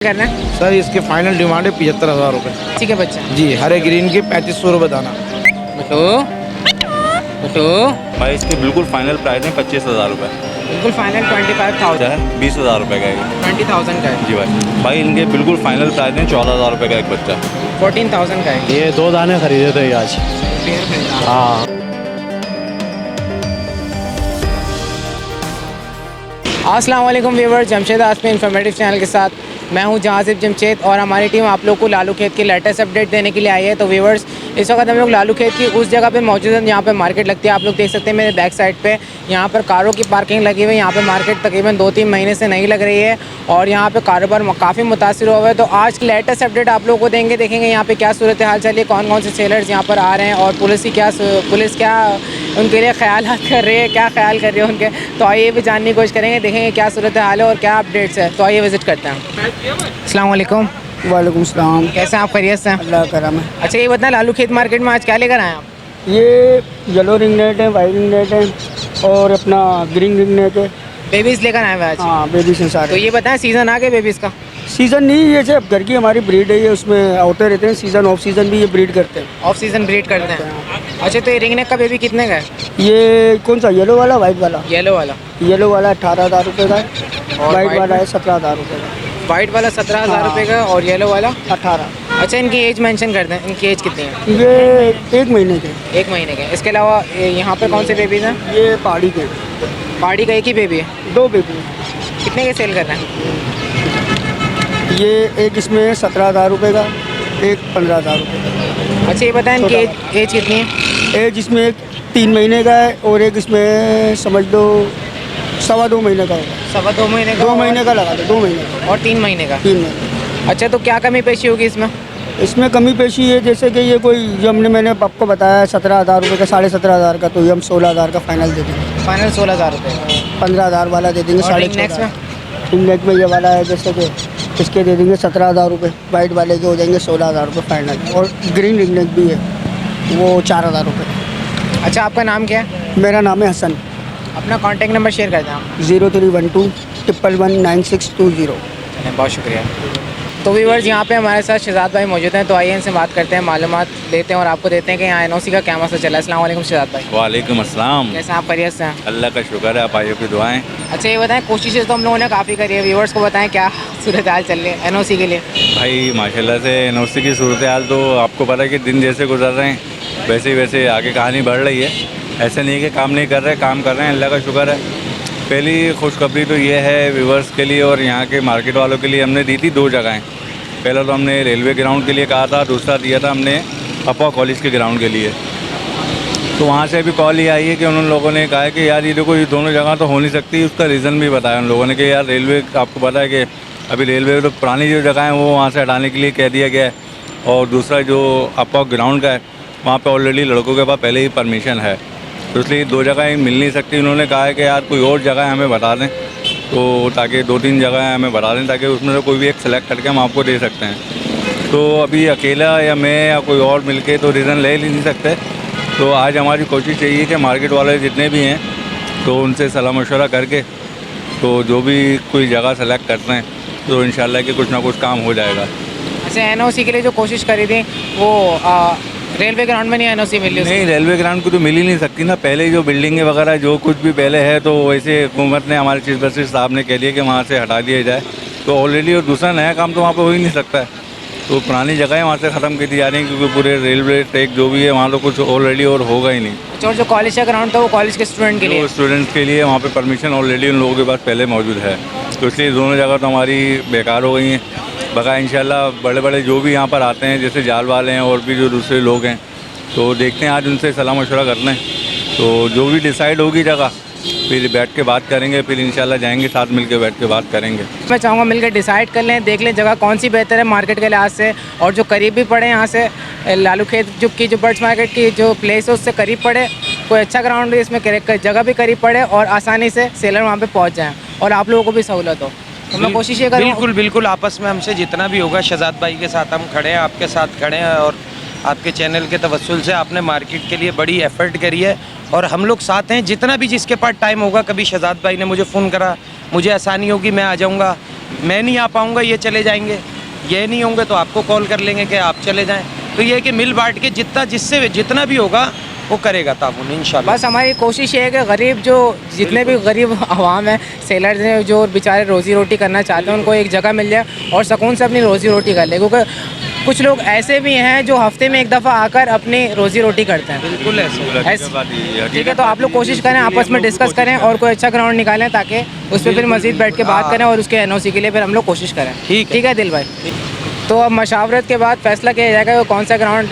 करना है। सर इसके फाइनल डिमांड है 75,000 रुपये। ठीक है बच्चा। जी, हरे ग्रीन के 3500 रुपये दाना। बटो बटो भाई इसकी बिल्कुल फाइनल प्राइस है 25,000 रुपये। बिल्कुल फाइनल 25,000 है 20,000 रुपये का है 20,000 का है। जी भाई इनके बिल्कुल फाइनल प्राइस है 14,000 रुपये का एक बच्चा। 14,000 का है। ये 2 दाने खरीदे थे आज। हाँ। अस्सलाम वालेकुम व्यूअर्स, जमशेद आसमी इन्फॉर्मेटिव चैनल के साथ मैं हूं जहाजिब जमशेद और हमारी टीम आप लोग को लालू खेत की लेटेस्ट अपडेट देने के लिए आई है। तो व्यूअर्स, इस वक्त हम लोग लालू खेत की उस जगह पे मौजूद हैं जहाँ पे मार्केट लगती है। आप लोग देख सकते हैं मेरे बैक साइड पे यहाँ पर कारों की पार्किंग लगी हुई है। यहाँ पे मार्केट तकरीबन 2-3 महीने से नहीं लग रही है और यहाँ पे कारोबार काफ़ी मुतासिर हुआ है। तो आज की लेटेस्ट अपडेट आप लोगों को देंगे, देखेंगे यहाँ पे क्या सूरत हाल चली है, कौन कौन से सेलर्स यहाँ पर आ रहे हैं और पुलिस क्या उनके लिए ख्याल कर रही है, क्या ख्याल कर रही है उनके। तो आइए भी जानने की कोशिश करेंगे, देखेंगे क्या सूरत हाल है और क्या अपडेट्स है। तो आइए विजिट करते हैं। अस्सलाम वालेकुम। वालेकुम सलाम। कैसे हैं आप, खैरियत से हैं? अल्लाह करम है। अच्छा ये बताएं, लालू खेत मार्केट में आज क्या लेकर आए आप? ये येलो रिंग नेट है, वाइट रिंग नेट है और अपना ग्रीन रिंग नेट है। बेबीज लेकर आए हुए आज? हाँ, बेबी से तो सारे। ये बताएं, सीज़न आ गया बेबीज का? सीज़न नहीं, ये सब घर की हमारी ब्रीड है, ये उसमें आउटे रहते हैं। सीज़न ऑफ सीज़न भी ये ब्रीड करते हैं। ऑफ सीज़न ब्रीड करते हैं। अच्छा तो ये रिंग नेक का बेबी कितने का है? ये कौन सा, येलो वाला वाइट वाला? येलो वाला। येलो वाला 18,000 रुपये का है, और वाइट white वाला है 17,000 रुपये का। वाइट वाला 17,000 रुपये का और येलो वाला 18। अच्छा इनकी एज मेंशन कर दें, इनकी एज कितनी है? ये 1 महीने के। 1 महीने के। इसके अलावा यहाँ पे कौन से बेबीज हैं? ये पहाड़ी के पहाड़ी का एक ही बेबी है। 2 बेबी। कितने के सेल कर रहे हैं? ये एक इसमें 17,000 रुपये का, एक 15,000 रुपये का। अच्छा ये बताएं, इनकी एज कितनी है? एज इसमें एक 3 महीने का है और एक इसमें समझ लो 2.25 महीने का होगा। 2.25 महीने का। 2 महीने का लगा दो, 2 महीने का। और 3 महीने का। 3 महीने। अच्छा तो क्या कमी पेशी होगी इसमें? इसमें कमी पेशी है जैसे कि ये कोई जो मैंने आपको बताया 17,000 रुपये का, 17,500 का, तो ये हम 16,000 का फाइनल दे देंगे। फाइनल 16,000 रुपये। 15,000 वाला दे देंगे। और रिंग नेक्स में? रिंग नेक में ये वाला है जैसे कि इसके दे देंगे 17,000 रुपये, वाइट वाले के हो जाएंगे 16,000 रुपये फाइनल। और ग्रीन रिंग नेक भी है, वो 4,000 रुपये। अच्छा आपका नाम क्या है? मेरा नाम है हसन। अपना कॉन्टैक्ट नंबर शेयर कर दें आप। 0312 111 9620। बहुत शुक्रिया। तो व्यूअर्स, यहाँ पे हमारे साथ शहजाद भाई मौजूद हैं, तो आइए इनसे बात करते हैं, मालूमात लेते हैं और आपको देते हैं कि यहाँ एनओसी का क्या मसला चला है। अस्सलाम वालेकुम शहजाद भाई। वालेकुम अस्सलाम। कैसे हैं आप, खैरियत से हैं? अल्लाह का शुक्र है, आप आइए की दुआएं। अच्छा ये बताएं, कोशिशें तो हम लोगों ने काफ़ी करी है, व्यूअर्स को बताएं क्या सूरत हाल चल रही है एनओसी के लिए? भाई माशाल्लाह से एनओसी की सूरत हाल तो आपको पता है कि दिन जैसे गुजर रहे हैं वैसे वैसे आगे कहानी बढ़ रही है। ऐसे नहीं है कि काम नहीं कर रहे, काम कर रहे हैं, अल्लाह का शुक्र है। पहली खुशखबरी तो ये है व्यूवर्स के लिए और यहाँ के मार्केट वालों के लिए, हमने दी थी 2 जगहें। पहला तो हमने रेलवे ग्राउंड के लिए कहा था, दूसरा दिया था हमने अपोआ कॉलेज के ग्राउंड के लिए। तो वहाँ से भी कॉल ये आई है कि उन लोगों ने कहा है कि यार ये देखो ये दोनों जगह तो हो नहीं सकती। उसका रीज़न भी बताया उन लोगों ने कि यार रेलवे, आपको पता है कि अभी रेलवे तो पुरानी जो जगह है वो वहाँ से हटाने के लिए कह दिया गया है। और दूसरा जो अपोआ ग्राउंड का है वहाँ पर ऑलरेडी लड़कों के पास पहले ही परमिशन है, तो इसलिए 2 जगह मिल नहीं सकती। उन्होंने कहा है कि यार कोई और जगह हमें बता दें, तो ताकि 2-3 जगह हमें बता दें ताकि उसमें से कोई भी एक सेलेक्ट करके हम आपको दे सकते हैं। तो अभी अकेला या मैं या कोई और मिलके तो रीज़न ले नहीं सकते। तो आज हमारी कोशिश यही है कि मार्केट वाले जितने भी हैं तो उनसे सलाह मशवरा करके तो जो भी कोई जगह सेलेक्ट करते हैं तो इंशाल्लाह कि कुछ ना कुछ काम हो जाएगा। अच्छा एनओसी के लिए जो कोशिश करी थी वो रेलवे ग्राउंड में नहीं एनओसी मिली? नहीं, रेलवे ग्राउंड को तो मिल ही नहीं सकती ना। पहले जो बिल्डिंगें वगैरह जो कुछ भी पहले है तो वैसे हुकूमत ने, हमारे चीफ जस्टिस साहब ने कह दिया कि वहाँ से हटा दिया जाए। तो ऑलरेडी और दूसरा नया काम तो वहाँ पे हो ही नहीं सकता है, तो पुरानी जगहें वहाँ से ख़त्म की दी जा रही हैं क्योंकि पूरे रेलवे ट्रैक जो भी है वहाँ तो कुछ ऑलरेडी और होगा ही नहीं। अच्छा और जो कॉलेज का ग्राउंड था वो कॉलेज के स्टूडेंट के लिए? स्टूडेंट्स के लिए वहाँ पे परमिशन ऑलरेडी उन लोगों के पास पहले मौजूद है, तो इसलिए दोनों जगह तो हमारी बेकार हो गई हैं। बका इंशाल्लाह बड़े बड़े जो भी यहाँ पर आते हैं जैसे जाल वाले हैं और भी जो दूसरे लोग हैं तो देखते हैं, आज उनसे सलाह मशवरा करना है। तो जो भी डिसाइड होगी जगह फिर बैठ के बात करेंगे, फिर इंशाल्लाह जाएंगे साथ मिलकर बैठ के बात करेंगे। मैं चाहूँगा मिलकर डिसाइड कर लें, देख लें जगह कौन सी बेहतर है मार्केट के लिहाज से और जो करीब भी पड़े यहाँ से लालू खेत जो बर्ड्स मार्केट की जो प्लेस है उससे करीब पड़े, कोई अच्छा ग्राउंड भी इसमें जगह भी करीब पड़े और आसानी से सेलर वहाँ पर पहुँच जाएँ और आप लोगों को भी सहूलत हो। तो मैं कोशिश ये करूँगा बिल्कुल बिल्कुल आपस में हमसे जितना भी होगा शहजाद भाई के साथ हम खड़े हैं, आपके साथ खड़े हैं और आपके चैनल के तवस्सुल से आपने मार्केट के लिए बड़ी एफर्ट करी है और हम लोग साथ हैं। जितना भी जिसके पास टाइम होगा, कभी शहजाद भाई ने मुझे फ़ोन करा, मुझे आसानी होगी मैं आ जाऊँगा, मैं नहीं आ पाऊँगा ये चले जाएंगे, ये नहीं होंगे तो आपको कॉल कर लेंगे कि आप चले जाएँ। तो ये है कि मिल बांट के जितना भी होगा वो करेगा ताउन इंशाल्लाह। बस हमारी कोशिश ये है कि गरीब जो जितने भी गरीब आवाम है, सेलर्स हैं जो बेचारे रोज़ी रोटी करना चाहते हैं, उनको एक जगह मिल जाए और सुकून से अपनी रोज़ी रोटी कर ले, क्योंकि कुछ लोग ऐसे भी हैं जो हफ्ते में एक दफ़ा आकर अपनी रोज़ी रोटी करते हैं। बिल्कुल ऐसे। ठीक है, तो आप लोग कोशिश करें, आपस में डिस्कस करें और कोई अच्छा ग्राउंड निकालें ताकि उस पर फिर मज़ीद बैठ के बात करें और उसके NOC के लिए फिर हम लोग कोशिश करें। ठीक है दिल भाई। तो अब मशावरत के बाद फैसला किया जाएगा कि कौन सा ग्राउंड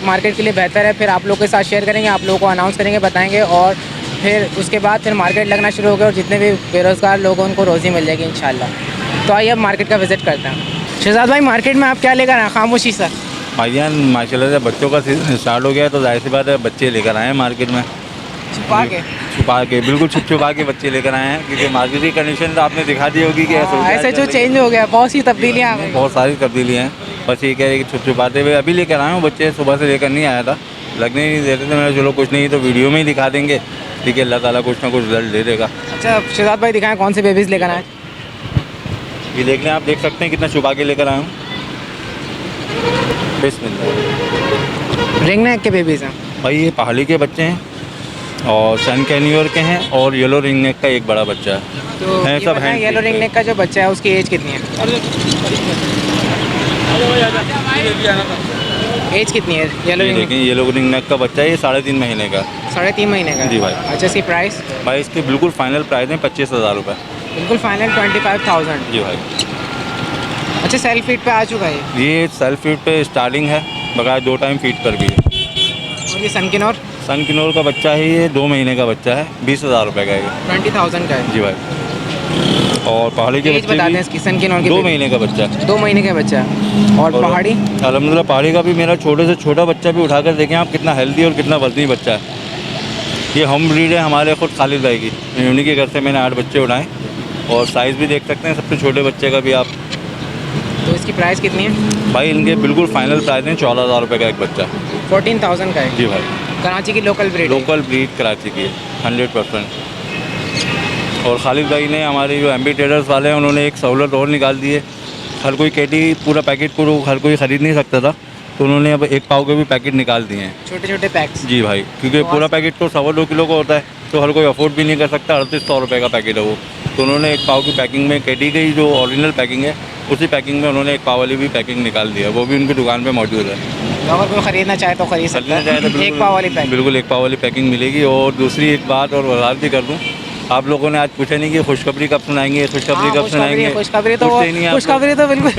मार्केट के लिए बेहतर है, फिर आप लोगों के साथ शेयर करेंगे, आप लोगों को अनाउंस करेंगे, बताएंगे और फिर उसके बाद फिर मार्केट लगना शुरू होगा और जितने भी बेरोज़गार लोग हैं उनको रोज़ी मिल जाएगी इंशाल्लाह। तो आइए अब मार्केट का विज़िट करते हैं। शहजाद भाई, मार्केट में आप क्या लेकर आए? खामोशी सर। भाईजान माशाल्लाह से बच्चों का सीजन स्टार्ट हो गया है, तो जाहिर सी बात है बच्चे लेकर आए हैं मार्केट में, छुपा के बिल्कुल छुपा के बच्चे लेकर आए हैं, क्योंकि मार्केट की कंडीशन तो आपने दिखा दी होगी कि ऐसे जो चेंज हो गया, बहुत सी तब्दीलियाँ आ गई। बहुत सारी तब्दीलियाँ हैं। बस ये कह रहे कि छुपाते हुए अभी लेकर आए हूँ बच्चे, सुबह से लेकर नहीं आया था, लगने ही नहीं देते थे। मैंने चलो कुछ नहीं तो वीडियो में ही दिखा देंगे, ठीक है, अल्लाह ताला कुछ ना कुछ रिजल्ट दे देगा। अच्छा शहजाद भाई, दिखाएं कौन से बेबीज़ लेकर आए? ये देख लें, आप देख सकते हैं कितना छुपा के लेकर आया हूँ। बिस्मिल्लाह। रिंग नेक के बेबीज़ हैं भाई, ये पहाड़ी के बच्चे हैं और सन कैनियर के हैं और येलो रिंग नेक का एक बड़ा बच्चा है। तो हैं सब हैं। येलो रिंग नेक का जो बच्चा है उसकी एज कितनी है? एज कितनी है येलो ये रिंग? देखें, येलो रिंग नेक का बच्चा है, ये 3.5 महीने का। 3.5 महीने का? जी भाई। अच्छा, इसकी प्राइस? भाई इसके बिल्कुल फाइनल प्राइस है 25,000 रुपये। बिल्कुल फाइनल 25,000। जी भाई। अच्छा, सेल्फ फीड पे आ चुका है ये सेल्फ फीड पे स्टार्टिंग है, बकाया 2 टाइम फीड पर भी है। और ये सनकिनोर? सनकिनोर का बच्चा है, ये 2 महीने का बच्चा है, 20,000 रुपये का है ये। 20,000 का है? जी भाई। और पहाड़ी के एज बच्चे बता दें भी इसकी सनकिनोर की? 2 महीने का बच्चा है। 2 महीने का बच्चा है। और पहाड़ी? अल्हम्दुलिल्लाह पहाड़ी का भी मेरा छोटे से छोटा बच्चा भी उठाकर देखें आप, कितना हेल्दी और कितना वजनी बच्चा है। ये हम ब्रीड है हमारे खुद खालिद भाई की, उन्हीं के घर से मैंने 8 बच्चे उठाए और साइज़ भी देख सकते हैं सबसे छोटे बच्चे का भी आप। तो इसकी प्राइस कितनी है? भाई इनके बिल्कुल फाइनल प्राइस है 14,000 रुपये का एक बच्चा। 14,000 का है? जी भाई। कराची की local breed? Local breed Karachi की है 100%। और खालिद भाई ने, हमारे जो MB ट्रेडर्स वाले हैं, उन्होंने एक सहूलत और निकाल दी है। हर कोई केटी पूरा पैकेट को हर कोई ख़रीद नहीं सकता था, तो उन्होंने अब 1 पाव के भी पैकेट निकाल दिए हैं, छोटे छोटे पैक्स। जी भाई, क्योंकि पूरा पैकेट तो 2.25 किलो का होता है, तो हर कोई अफोर्ड भी नहीं कर सकता। 3800 रुपये का पैकेट है वो, तो उन्होंने 1 पाव की पैकिंग में केटी की जो ओरिजिनल पैकिंग है, उसी पैकिंग में उन्होंने 1 पाव वाली भी पैकिंग निकाल दिया, वो भी उनकी दुकान पर मौजूद है। अगर कोई ख़रीदना चाहे तो खरीद सकता है। चाहे तो 1 पाव वाली पैक? बिल्कुल 1 पाव वाली पैकिंग मिलेगी। और दूसरी एक बात और वजाहत भी कर दूँ, आप लोगों ने आज पूछा नहीं कि खुशखबरी कब सुनाएंगे, खुशखबरी कब सुनाएंगे? खुशखबरी तो पूछते ही नहीं आप लोग। खुशखबरी तो बिल्कुल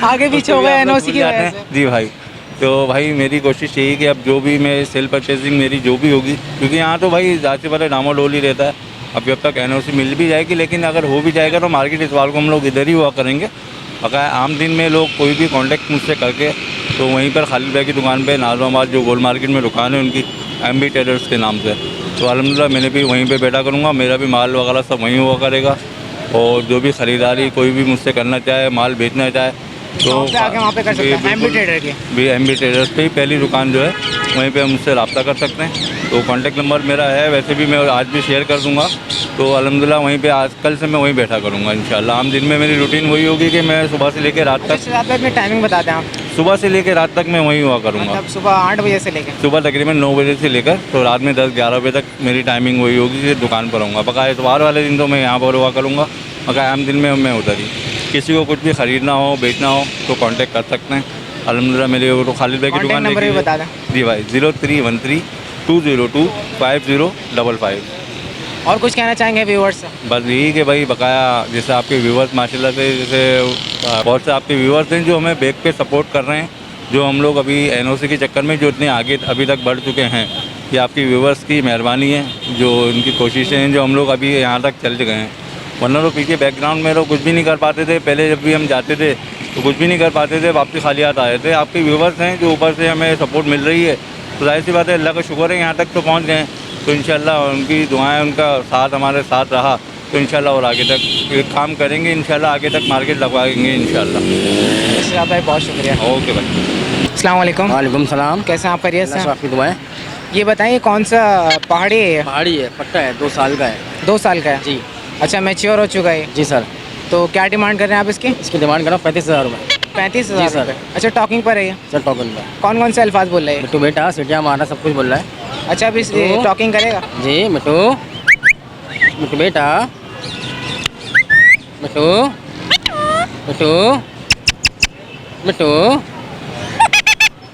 आगे पीछे हो गया NOC की वजह से। जी भाई। तो भाई मेरी कोशिश यही कि अब जो भी मैं सेल परचेजिंग मेरी जो भी होगी, क्योंकि यहाँ तो भाई जाते वाले डामाडोल ही रहता है। अब जब तक NOC मिल भी जाएगी, लेकिन अगर हो भी जाएगा तो मार्केट इस बार को हम लोग इधर ही हुआ करेंगे। अगर आम दिन में लोग कोई भी कांटेक्ट मुझसे करके, तो वहीं पर खालिद भाई की दुकान पे नाजमाबाद जो गोल मार्केट में दुकान है उनकी, MB ट्रेडर्स के नाम से, तो अल्हम्दुलिल्लाह मैंने भी वहीं पे बैठा करूँगा, मेरा भी माल वगैरह सब वहीं हुआ करेगा। और जो भी ख़रीदारी कोई भी मुझसे करना चाहे, माल बेचना चाहे, तो आगे वहाँ पे कर सकते हैं। MB ट्रेडर की भी MB ट्रेडर्स पे ही पहली दुकान जो है, वहीं पे हम मुझसे रब्ता कर सकते हैं। तो कॉन्टैक्ट नंबर मेरा है, वैसे भी मैं आज भी शेयर कर दूँगा। तो अल्हम्दुलिल्लाह वहीं पे आज कल से मैं वहीं बैठा करूँगा इंशाल्लाह। आम दिन में मेरी रूटीन वही होगी कि मैं सुबह से लेकर रात तक, अपनी टाइमिंग बताते हैं आप? सुबह से लेकर रात तक मैं वहीं हुआ करूँगा। मतलब सुबह 8 बजे से लेकर सुबह तकरीबन 9 बजे से लेकर तो रात में 10-11 बजे तक मेरी टाइमिंग वही होगी कि दुकान पर रहूँगा। बकाया इतवार वाले दिन तो मैं यहाँ पर हुआ करूँगा, बकाया आम दिन में मैं उधर ही। किसी को कुछ भी ख़रीदना हो, बेचना हो तो कांटेक्ट कर सकते हैं। अल्हम्दुलिल्लाह मेरे तो खालिद भाई की दुकान नंबर भी बता दें। जी भाई, 0313-202-5055। और कुछ कहना चाहेंगे व्यूअर्स से? बस यही कि भाई बकाया जैसे आपके व्यूवर्स माशाल्लाह से, जैसे बहुत से आपके व्यूवर्स हैं जो हमें बैक पे सपोर्ट कर रहे हैं, जो हम लोग अभी NOC के चक्कर में जो इतने आगे अभी तक बढ़ चुके हैं, ये आपकी व्यूवर्स की मेहरबानी है, जो इनकी कोशिशें हैं, जो हम लोग अभी यहाँ तक चल गए हैं। वरना तो पीछे बैकग्राउंड में तो कुछ भी नहीं कर पाते थे, पहले जब भी हम जाते थे तो कुछ भी नहीं कर पाते थे, वापसी खाली हाथ आए थे। आपके व्यूवर्स हैं जो ऊपर से हमें सपोर्ट मिल रही है, तो जाहिर सी बात है अल्लाह का शुक्र है यहाँ तक तो पहुँच गए। तो इंशाल्लाह उनकी दुआएं, उनका साथ हमारे साथ रहा तो इंशाल्लाह और आगे तक ये काम करेंगे, इंशाल्लाह आगे तक मार्केट लगवाएंगे इंशाल्लाह। बहुत शुक्रिया। ओके भाई। अस्सलाम वालेकुम। वालेकुम सलाम। कैसे हैं आप? खैरियत से हैं? आपकी दुआएं। ये बताइए कौन सा पहाड़ी है ये? पहाड़ी है, पट्टा है, 2 साल का है। 2 साल का है? जी अच्छा, मैच्योर हो चुका है। जी सर। तो क्या डिमांड कर रहे हैं आप इसकी? इसकी डिमांड करा 35,000 रुपये 35,000 जी सर। रुपये। अच्छा, टॉकिंग पर है ये? सर। टोकन में कौन कौन से अल्फाज बोल रहे हैं? मिट्टू बेटा सीटियाँ मारना सब कुछ बोल रहा है। अच्छा, अब इस तो- टॉकिंग करेगा? जी मिट्टू, मिट्टू बेटा, मिट्टू, मिट्टू, मिट्टू,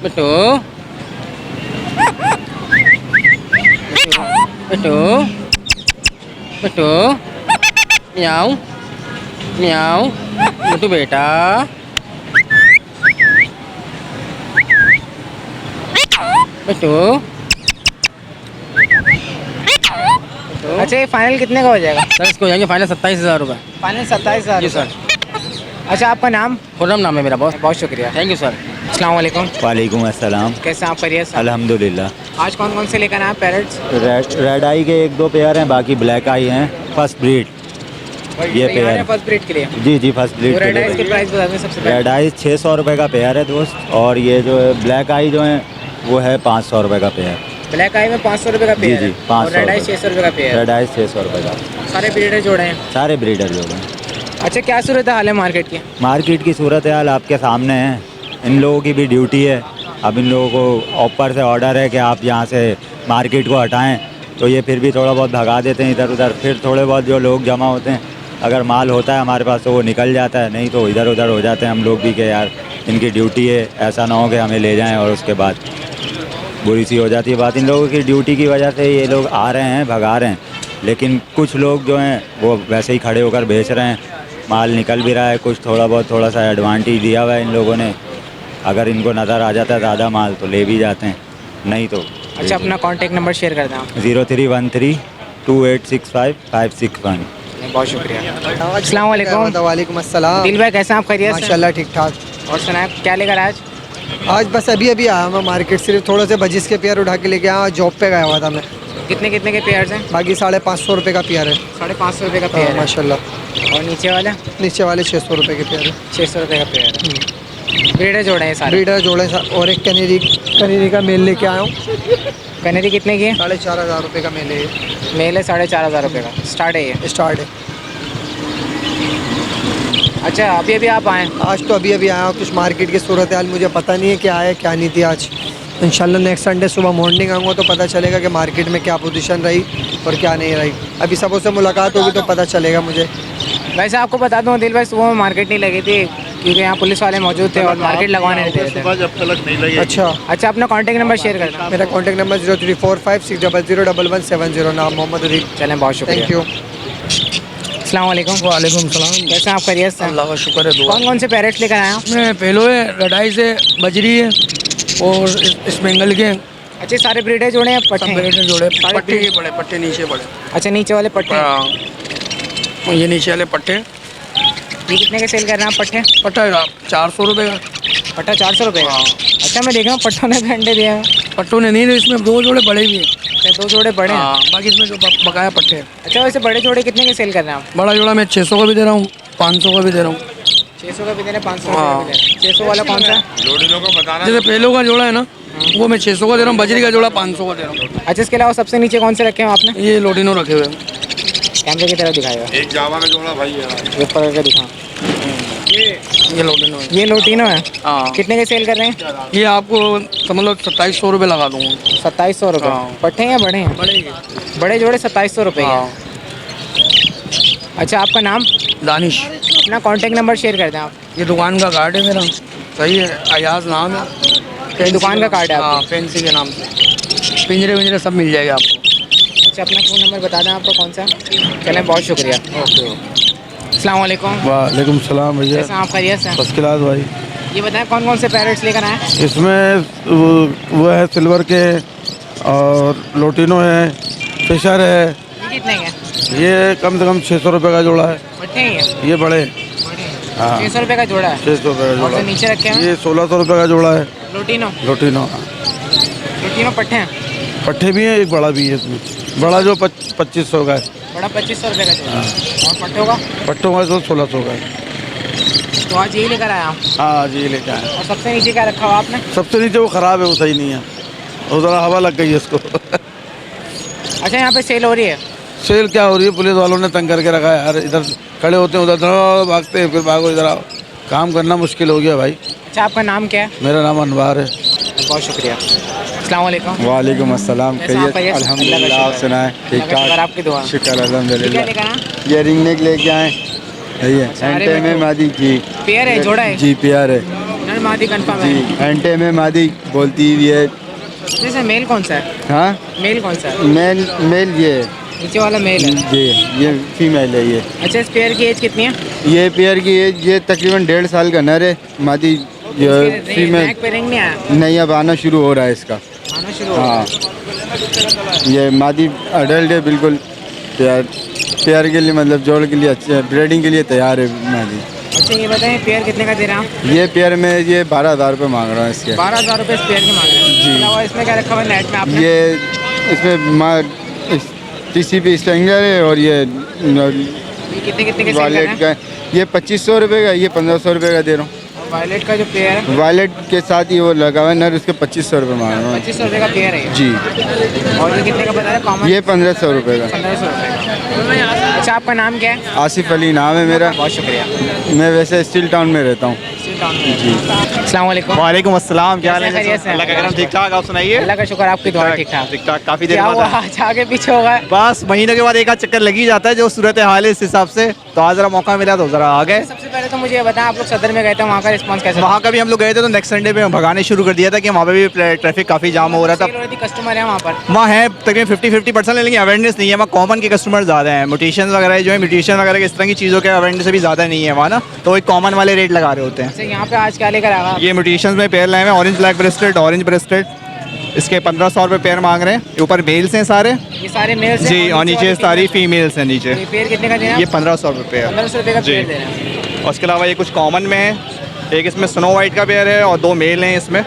मिट्टू, मिट्टू, मिट्टू, म्याऊ, म्याऊ, मिट्टू बेटा, मिट्टू। अच्छा, ये फाइनल कितने का हो जाएगा? सर इसको हो जाएंगे फाइनल 27,000 रुपये। फाइनल 27,000? जी सर। अच्छा, आपका नाम? खुर्रम नाम है मेरा बॉस। बहुत शुक्रिया। Thank you sir. अस्सलाम वालेकुम। वालेकुम अस्सलाम। कैसे हैं आप? खैरियत से? अल्हम्दुलिल्लाह। आज कौन कौन से लेकर आए पैरट्स? रेड आई के 1-2 पेयर हैं, बाकी ब्लैक आई हैं। फर्स्ट ब्रीड ये पेयर। फर्स्ट ब्रीड के लिए? जी जी, फर्स्ट ब्रीड तो के रेड आइज के लिए। प्राइस बता दें सबसे पहले। रेड आई 600 रुपये का पेयर है दोस्त, और ये जो है ब्लैक आई जो है वो है 500 रुपये का पेयर। ब्लैक आई में 500 रुपये का जी पेयर जी, है, 500 और रेड आई रुपये। 600 रुपये का पेयर है। रेड आई 600 रुपये का। सारे ब्रीडर जोड़े हैं। सारे ब्रीडर जो हैं। अच्छा, क्या सूरत हाल है मार्केट की? मार्केट की सूरत हाल आपके सामने है। इन लोगों की भी ड्यूटी है। अब इन लोगों को ऊपर से ऑर्डर है कि आप यहाँ से मार्केट को हटाएं, तो ये फिर भी थोड़ा बहुत भगा देते हैं इधर उधर। फिर थोड़े बहुत जो लोग जमा होते हैं, अगर माल होता है हमारे पास तो वो निकल जाता है, नहीं तो इधर उधर हो जाते हैं हम लोग भी कि यार इनकी ड्यूटी है, ऐसा ना हो कि हमें ले जाएं और उसके बाद बुरी सी हो जाती है बात। इन लोगों की ड्यूटी की वजह से ये लोग आ रहे हैं, भगा रहे हैं, लेकिन कुछ लोग जो हैं वो वैसे ही खड़े होकर बेच रहे हैं। माल निकल भी रहा है, कुछ थोड़ा सा एडवांटेज दिया हुआ है इन लोगों ने। अगर इनको नज़र आ जाता है ज़्यादा माल तो ले भी जाते हैं, नहीं तो। अच्छा, अपना कॉन्टैक्ट नंबर शेयर कर दें आप। 0313-2865-561। बहुत शुक्रिया। अस्सलाम वालेकुम। वालेकुम अस्सलाम। दिल भाई, कैसे हैं आप? खैरियत से? माशाल्लाह ठीक ठाक। और सुनाए, क्या लेकर आज? आज बस अभी आया मैं मार्केट, सिर्फ थोड़े से बजिस के पेयर उठा के लेके आया। जॉब पे गया हुआ था मैं। कितने कितने के पेयर्स हैं? बाकी 550 रुपये का पेयर है। 550 रुपये का हाँ, पेयर है। माशाल्लाह। और नीचे वाला? नीचे वाले 600 रुपये के पेयर है। 600 रुपये का पेयर है। ब्रीडर जोड़े हैं सारे? ब्रीडर जोड़े और एक कनेरी का मेल लेके आया हूँ। कनेरी कितने की है? 4,500 रुपये का मेल है। मेल है 4,500 रुपये का। स्टार्ट है ये? स्टार्ट है। अच्छा, अभी आप आए? आज तो अभी आया हूँ। कुछ मार्केट की सूरत हाल मुझे पता नहीं है क्या है क्या नहीं थी आज। इंशाल्लाह नेक्स्ट संडे सुबह मॉर्निंग आऊँगा तो पता चलेगा कि मार्केट में क्या पोजीशन रही और क्या नहीं रही। अभी सबों से मुलाकात होगी तो पता चलेगा मुझे। वैसे आपको बता दूँ दिल भाई, सुबह में मार्केट नहीं लगी थी क्योंकि यहाँ पुलिस वाले मौजूद थे और मार्केट लगवाने नहीं दे रहे थे। अच्छा, अपना कॉन्टैक्ट नंबर शेयर करना। मेरा कॉन्टैक्ट नंबर 0345600170। नाम मोहम्मद रफीक। चलें, बहुत शुक्रिया। Thank you. अस्सलाम वालेकुम। वालेकुम सलाम। कैसे हैं आप? खैरियत से? अल्लाह का शुक्र है। दुआ कौन कौन से पैरेट्स लेकर आए हैं? में पेलो है, रडाई से, बजरी है और इस बेंगल के हैं। अच्छे सारे ब्रीडर जोड़े हैं? सब पट्टे हैं? बेटे जोड़े। सारे पट्टे ये बड़े, पट्टे नीचे बड़े। अच्छा, नीचे वाले पट्टे हैं। हाँ, ये नीचे वाले पट्टे। ये कितने के सेल कर रहे हैं आप पट्टे? पट्टा 400 रुपये का। पट्टा 400 रुपये का? हाँ। अच्छा, मैं देख रहा हूँ पट्टों ने भी अंडे दिए हैं। पट्टों ने नहीं, इसमें 2 जोड़े बड़े भी हैं। अच्छा, 2 जोड़े बड़े हैं। हाँ, बाकी इसमें जो बकाया पट्टे हैं। अच्छा, वैसे बड़े जोड़े कितने के सेल कर रहे हैं आप? बड़ा जोड़ा मैं 600 का भी दे रहा हूँ, 500 का भी दे रहा हूँ। 600 का भी दे रहे हैं, 500 का भी दे रहे हैं। 600 वाला कौन सा है? जैसे पेलो का जोड़ा है ना, वो मैं 600 का दे रहा हूँ। बजरी का जोड़ा 500 का दे रहा हूँ। अच्छा, इसके अलावा सबसे नीचे कौन से रखे हैं आपने? ये लोटिनो रखे हुए हैं। कैमरे की तरफ दिखाएगा। एक जावा का जोड़ा भाई है। ये पकड़ के दिखा। ये लोटिनो है। ये लोटिनो है? हाँ, कितने के सेल कर रहे हैं? ये आपको समझ लो 2700 रुपये लगा दूँगा। 2700 रुपये? हाँ। पट्टे हैं या बड़े हैं? बड़े बड़े जोड़े 2700 रुपये के। हाँ। अच्छा, आपका नाम? दानिश। अपना कॉन्टैक्ट नंबर शेयर कर दें आप। ये दुकान का कार्ड है मेरा। सही है, अयाज नाम है। ये दुकान का कार्ड है हाँ, आपका? फैंसी के नाम से। पिंजरे सब मिल जाएगा आपको। अच्छा, अपना फ़ोन नंबर बता दें आपका कौन सा? चलें, बहुत शुक्रिया। ओके। अस्सलाम वालेकुम। वालेकुम सलाम भैया। कैसे हैं आप? खैरियत से? फर्स्ट क्लास भाई। ये बताएं कौन कौन से पैरेट्स लेकर आए? इसमें वो है सिल्वर के, और लोटिनो है, फिशर है। ये कितने के? ये कम से कम 600 रुपये का जोड़ा है। पट्टे हैं ये बड़े बड़े हैं? हाँ। 600 रुपये का जोड़ा है? 600 रुपये का और जोड़ा। जो नीचे रखे हैं? ये 1600 रुपये का जोड़ा है। लोटिनो? लोटिनो लोटिनो पट्टे हैं? पट्टे भी हैं, एक बड़ा भी है इसमें। बड़ा जो 2500 का है। बड़ा 2500 रुपये का जोड़ा है। और पट्टों का? पट्टों का जो 1600 का है। तो आज यही लेकर आया हूँ। हाँ जी लेके आए। और सबसे नीचे क्या रखा हुआ आपने? सबसे नीचे वो ख़राब है, वो सही नहीं है, वो ज़रा हवा लग गई है उसको। अच्छा, यहाँ पे सेल हो रही है? सेल क्या हो रही है, पुलिस वालों ने तंग करके रखा है यार, इधर खड़े होते हैं उधर दौड़ो, भागते हैं, फिर भागो इधर आओ, काम करना मुश्किल हो गया भाई। अच्छा, आपका नाम क्या है? मेरा नाम अनवार है। बहुत शुक्रिया। अस्सलाम वालेकुम। वालेकुम अस्सलाम। कैसे आप? खैरियत से? अल्हम्दुलिल्लाह, आप सुनाए? ठीक अल्लाह का शुक्र, आपकी दुआ। शुक्र ये क्या अल्हम्दुलिल्लाह। लेकर आए? ये रिंग नेक लेके आए, यही है। अच्छा, अरे एंटे में बेटो। मादी जी। पेयर है, जोड़ा है? जी पेयर है नर मादी कंफर्म जी। है? एंटे में मादी बोलती हुई है। जैसे मेल कौन सा है? हाँ, मेल कौन सा है? मेल मेल ये है नीचे वाला मेल है। जी, ये फीमेल है ये। अच्छा, इस पेयर की एज कितनी है? ये पेयर की एज ये तकरीबन 1.5 साल का नर है, मादी ये फीमेल नेक पे रिंग नहीं आया? नहीं, अब आना शुरू हो रहा है इसका। आना शुरू हो हाँ, ये मादी अडल्ट है बिल्कुल, पेयर के लिए मतलब जोड़ के लिए अच्छे ब्रीडिंग के लिए तैयार है मादी। अच्छा, ये बताएं पेयर कितने का दे रहे हैं आप? ये पेयर में ये 12,000 रुपये मांग रहा हूँ इसके। 12,000 रुपये इस पेयर के मांग रहे हैं? जी। अलावा इसमें क्या रखा हुआ है नेट में आपने? ये इसमें TCP स्ट्रेंजर है और ये ये कितने कितने के सेल कर रहे वायलेट हैं? का, ये 2500 रुपये का, ये 1500 रुपये का दे रहा हूँ। वायलेट का जो पेयर है वायलेट के साथ ही वो लगा हुआ है नर, उसके 2500 रुपये मांग रहा हूँ। 2500 रुपये का पेयर है ये। जी, और ये कितने का बता रहे कॉमन? ये 1500 रुपये का। 1500 रुपये का। अच्छा, आपका नाम क्या है? आसिफ अली नाम है मेरा। बहुत शुक्रिया। मैं वैसे स्टील टाउन में रहता हूँ। अस्सलाम वालेकुम। वालेकुम अस्सलाम, क्या हाल है? खैरियत से? अल्लाह का करम, ठीक ठाक, आप सुनाइए? अल्लाह का शुक्र, आपकी दुआ ठीक ठाक। ठीक ठाक, काफ़ी देर क्या बाद हुआ, आए। आज आगे पीछे हो गए? बस महीने के बाद एक आध चक्कर लग ही जाता है, जो सूरत हाल है इस हिसाब से, तो आज ज़रा मौका मिला तो ज़रा आ गए। सबसे पहले तो मुझे ये बताएं, आप लोग सदर में गए थे, वहाँ का रिस्पांस कैसा? वहाँ का भी हम लोग गए थे तो नेक्स्ट संडे पे भगाने शुरू कर दिया था कि वहाँ पे भी ट्रैफिक काफ़ी जाम हो रहा था। कस्टमर है वहाँ पर? वहाँ है तकरीबन 50-50% लेकिन अवेयरनेस नहीं है वहाँ, कॉमन के कस्टमर ज़्यादा हैं। म्यूटेशन वगैरह जो है, म्यूटेशन वगैरह इस तरह की चीज़ों के अवेयरनेस भी ज़्यादा नहीं है वहाँ ना, तो एक कॉमन वाले रेट लगा रहे होते हैं। अच्छा, यहाँ पे आज क्या लेकर आया? ये म्यूटेशन में पेयर लाए हैं, orange black rested, orange rested, इसके 1500 रुपये पेयर मांग रहे हैं। ऊपर मेल्स हैं सारे ये सारे मेल्स हैं? जी, और नीचे सारी फीमेल्स हैं नीचे। ये पेयर कितने का दे रहे हैं? ये 1500 रुपये है। 1500 रुपये का जी। पेयर दे रहे हैं। और उसके अलावा ये कुछ कॉमन में है, एक इसमें स्नो वाइट का पेयर है और 2 मेल हैं इसमें।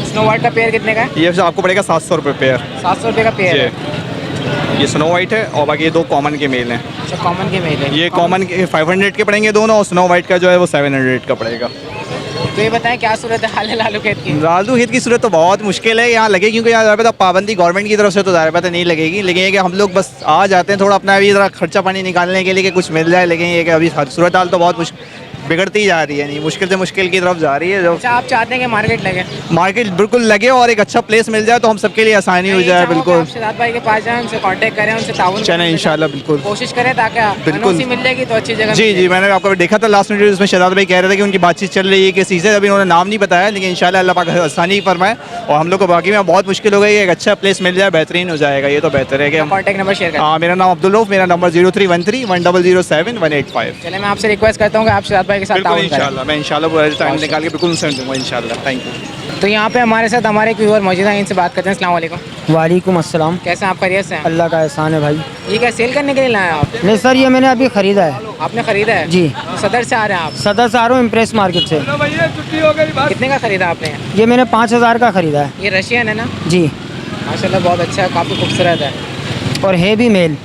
स्नो वाइट का पेयर कितने का है? ये आपको पड़ेगा 700 रुपये पेयर। 700 रुपये का पेयर है। ये स्नो वाइट है और बाकी ये 2 कॉमन के मेल हैं। अच्छा, कॉमन के मेल है। ये कॉमन के 500 के पड़ेंगे दोनों, और स्नो वाइट का जो है वो 700 का पड़ेगा। तो ये बताएं क्या सूरत हाल है लालू खेत की? लालू खेत की सूरत तो बहुत मुश्किल है यहाँ लगे, क्योंकि यहाँ ज़्यादा पता पाबंदी गवर्नमेंट की तरफ से तो ज़्यादा पता नहीं लगेगी, लेकिन ये कि हम लोग बस आ जाते हैं थोड़ा अपना अभी ज़रा खर्चा पानी निकालने के लिए कि कुछ मिल जाए, लेकिन ये कि अभी सूरत हाल तो बहुत बिगड़ती जा रही है, नहीं मुश्किल से मुश्किल की तरफ जा रही है। जो अच्छा, आप चाहते हैं कि मार्केट लगे? मार्केट बिल्कुल लगे और एक अच्छा प्लेस मिल जाए तो हम सबके लिए आसानी हो जाए। बिल्कुल, आप शहजाद भाई के पास जाएं, उनसे कांटेक्ट करें, उनसे ताउन चलें इंशाल्लाह, बिल्कुल कोशिश करें ताकि बिल्कुल। NOC मिल जाएगी तो अच्छी जगह जी जी, मैंने आपको देखा था लास्ट वीडियो, उसमें शहजाद भाई कह रहे थे कि उनकी बातचीत चल रही है किसी से, अभी उन्होंने नाम नहीं बताया, लेकिन इंशाल्लाह अल्लाह पाक आसानी फरमाए। और हम लोग को बाकी में बहुत मुश्किल हो गई, एक अच्छा प्लेस मिल जाए बेहतरीन हो जाएगा, ये तो बेहतर है कि हम। कॉन्टैक्ट नंबर शेयर करें। हाँ, मेरा नाम अब्दुल रऊफ, मेरा नंबर 03131007-185। चले, मैं आपसे रिक्वेस्ट करता हूँ कि आप शहजाद भाई के साथ बिल्कुल ताउन करें। इंशाल्लाह, मैं इंशाल्लाह टाइम निकाल के बिल्कुल उनसे दूँगा इंशाल्लाह। Thank you. तो यहाँ पे हमारे साथ हमारे एक व्यूअर मौजूद हैं, इनसे बात करते हैं। अस्सलाम वालेकुम। वालेकुम अस्सलाम। कैसे हैं आप? खैरियत से हैं? अल्लाह का एहसान है भाई। ये क्या सेल करने के लिए लाए हैं आप? नहीं सर, ये मैंने अभी ख़रीदा है। आपने खरीदा है? जी। सदर से आ रहे हैं आप? सदर से आ रहा हूँ, इम्प्रेस मार्केट से। कितने का खरीदा आपने? ये मैंने 5000 का ख़रीदा है। ये रशियन है ना? जी। माशाल्लाह बहुत अच्छा है, काफ़ी खूबसूरत है और है भी मेल।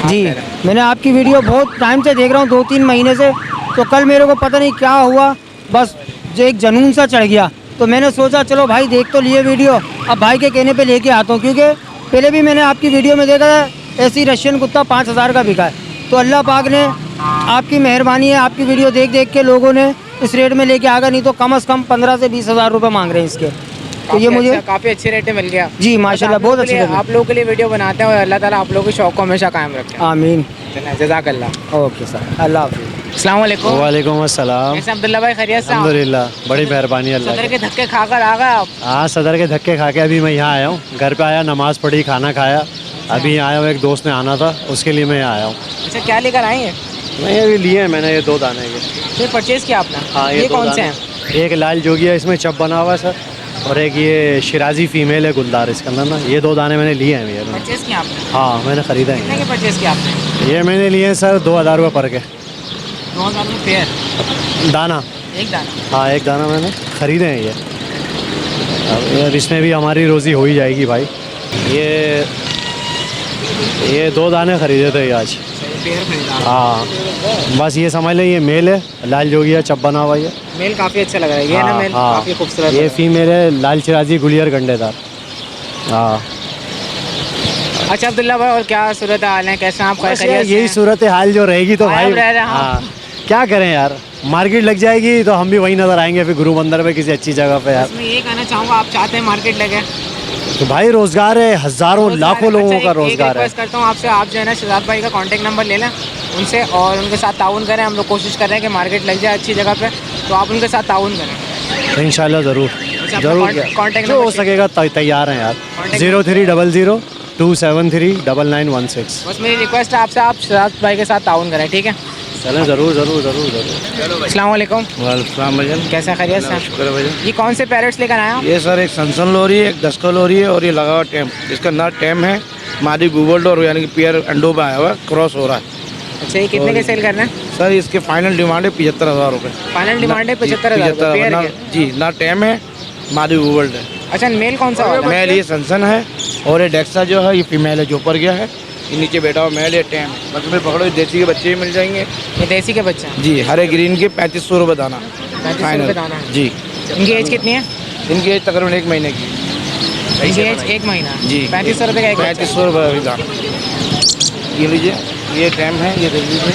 जी, मैंने आपकी वीडियो बहुत टाइम से देख रहा हूँ, 2-3 महीने से। तो कल मेरे को पता नहीं क्या हुआ, बस जो एक जुनून सा चढ़ गया, तो मैंने सोचा चलो भाई देख तो लिए वीडियो, अब भाई के कहने पे लेके आता हूँ, क्योंकि पहले भी मैंने आपकी वीडियो में देखा था ऐसे ही रशियन कुत्ता 5000 का बिका है। तो अल्लाह पाक ने आपकी मेहरबानी है, आपकी वीडियो देख देख के लोगों ने इस रेट में लेके आ गया, नहीं तो कम से कम 15 से 20 हज़ार रुपये मांग रहे हैं इसके। तो ये मुझे काफ़ी अच्छे रेट में मिल गया। जी माशाल्लाह, बहुत अच्छे। आप लोगों के लिए वीडियो बनाते हैं और अल्लाह ताला आप लोगों के शौक़ को हमेशा कायम रखे। आमीन। जज़ाकल्लाह। ओके सर, अल्लाह हाफ़िज़। अस्सलाम वालेकुम। वालेकुम अस्सलाम। कैसे अब्दुल्ला भाई? खैरियत से? अल्हम्दुलिल्लाह, बड़ी मेहरबानी अल्लाह सदर की। के धक्के खाकर आ गए आप? हाँ, सदर के धक्के खा के अभी मैं यहाँ आया हूँ। घर पे आया, नमाज़ पढ़ी, खाना खाया, अभी आया हूँ। एक दोस्त ने आना था, उसके लिए मैं यहाँ आया हूँ। अच्छा, क्या लेकर आए हैं? मैं अभी लिए हैं मैंने, ये 2 दाने के। फिर परचेज़ किया आपने? हाँ, ये 2 कौन से दाने। हैं? एक लाल जोगी है, इसमें चप बना हुआ है सर, और एक ये शिराजी फीमेल है गुलदार इसके अंदर ना। ये 2 दाने मैंने लिए हैं भैया। परचेज़ किया आपने? हाँ, मैंने ख़रीदा है। कितने के परचेज़ किया आपने? ये मैंने लिए हैं सर 2000 रुपये पर के। 2000 में पेयर? दाना? एक दाना? हाँ, एक दाना मैंने ख़रीदे हैं ये। अब इसमें भी हमारी रोज़ी हो ही जाएगी भाई। ये 2 दाने ख़रीदे थे आज। पेयर खरीदा। हाँ बस ये समझ लें, ये मेल है, लाल जोगिया चप बना हुआ ये। मेल काफ़ी अच्छा लग रहा है, ये ना हाँ, मेल हाँ। काफ़ी खूबसूरत ये है। फीमेल है, लाल चिराजी गुलियर गंडेदार। हाँ अच्छा अब्दुल्ला भाई, और क्या सूरत हाल है, कैसे आप बस खैरियत यार, से यही हैं? सूरत हाल जो रहेगी तो भाई गायब रह रहे हैं, हाँ। हाँ क्या करें यार, मार्केट लग जाएगी तो हम भी वहीं नजर आएंगे फिर गुरु मंदिर पे किसी अच्छी जगह पे यार। बस मैं ये कहना चाहूँगा, आप चाहते हैं मार्केट लगे तो भाई रोजगार है, हज़ारों लाखों लोगों अच्छा, का एक रोजगार है। रिक्वेस्ट करता हूँ आपसे, आप जो है ना शहजाद भाई का कांटेक्ट नंबर ले लें उनसे और उनके साथ ताउन करें। हम लोग कोशिश कर रहे हैं कि मार्केट लग जाए अच्छी जगह पे, तो आप उनके साथ ताउन करें। इंशाल्लाह ज़रूर अपना ज़रूर कॉन्टैक्ट जो हो नंबर सकेगा तैयार हैं यार। Contact 0300 273 9916। बस मेरी रिक्वेस्ट है आपसे, आप शहजाद भाई के साथ ताउन करें, ठीक है? चलें ज़रूर ज़रूर ज़रूर ज़रूर। अस्सलाम वालेकुम, वालेकुम भजन। कैसे खैरियत से? शुक्र है भजन। ये कौन से पैरेट्स लेकर आए आप? ये सर एक सनसन लोरी है, एक दस्का लोरी है और ये लगा हुआ टैम। इसका नर टैम है, मादी गूगल डोर यानी कि पेयर अंडों में आया हुआ है, क्रॉस हो रहा है। अच्छा, ये कितने के सेल कर रहे हैं? सर इसके फाइनल डिमांड है 75,000 रुपये। फाइनल डिमांड है 75,000 पेयर के। जी ना टैम है, मादी गूगल है। अच्छा, मेल कौन सा वाला? मेल ये सनसन है और ये डेक्सा जो है ये फीमेल है, जो ऊपर गया है। ये नीचे बैठा हुआ मेल है, टैम। बस में पकड़ो, देसी के बच्चे भी मिल जाएंगे। ये देसी के बच्चे हैं? जी, हरे ग्रीन के 3500 रुपये दाना। 3500 रुपये दाना है। जी। इनकी एज कितनी है? इनकी एज तकरीबन 1 महीने की। इनकी एज 1 महीना? जी। 3500 रुपये का एक बच्चा। 3500 रुपये अभी दाना। ये लीजिए, ये टैम है, ये देख लीजिए।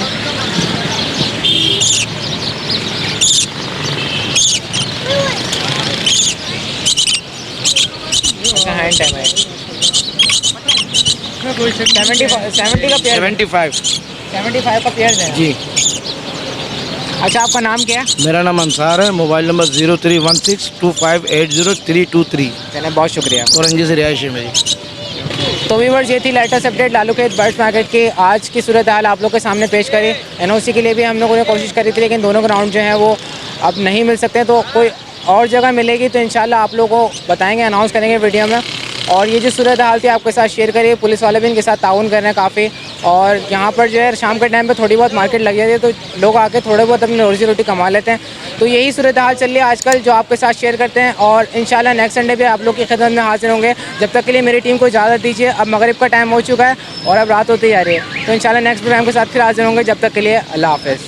अच्छा, हैंड टाइम है। 70 का पेयर? 75 का पेयर है। जी। अच्छा, आपका नाम क्या है? मेरा नाम अंसार है। Mobile number 031625802323। चलें, बहुत शुक्रिया। औरंगी से रिहाइश है मेरी। तो व्यूअर्स, ये थी लेटेस्ट अपडेट लालू खेत बर्ड्स मार्केट की आज की सूरत हाल आप लोग के सामने पेश करी। एनओसी के लिए भी हम लोगों ने कोशिश करी थी, लेकिन दोनों ग्राउंड जो है वो अब नहीं मिल सकते, तो कोई और जगह मिलेगी तो इंशाल्लाह आप लोगों को बताएंगे, अनाउंस करेंगे वीडियो में। और ये जो सूरत हाल थी आपके साथ शेयर करिए। पुलिस वाले भी इनके साथ ताउन कर रहे हैं काफ़ी, और यहाँ पर जो है शाम के टाइम पे थोड़ी बहुत मार्केट लग जाती है तो लोग आके थोड़े बहुत अपनी रोजी रोटी कमा लेते हैं। तो यही सूरत हाल चल रही है आजकल, जो आपके साथ शेयर करते हैं। और इंशाल्लाह नेक्स्ट संडे पे आप लोग की खिदमत में हाजिर होंगे। जब तक के लिए मेरी टीम को इजाज़त दीजिए। अब मगरिब का टाइम हो चुका है और अब रात होती जा रही है, तो इंशाल्लाह नेक्स्ट प्रोग्राम के साथ फिर हाजिर होंगे। जब तक के लिए अल्लाह हाफ़िज़।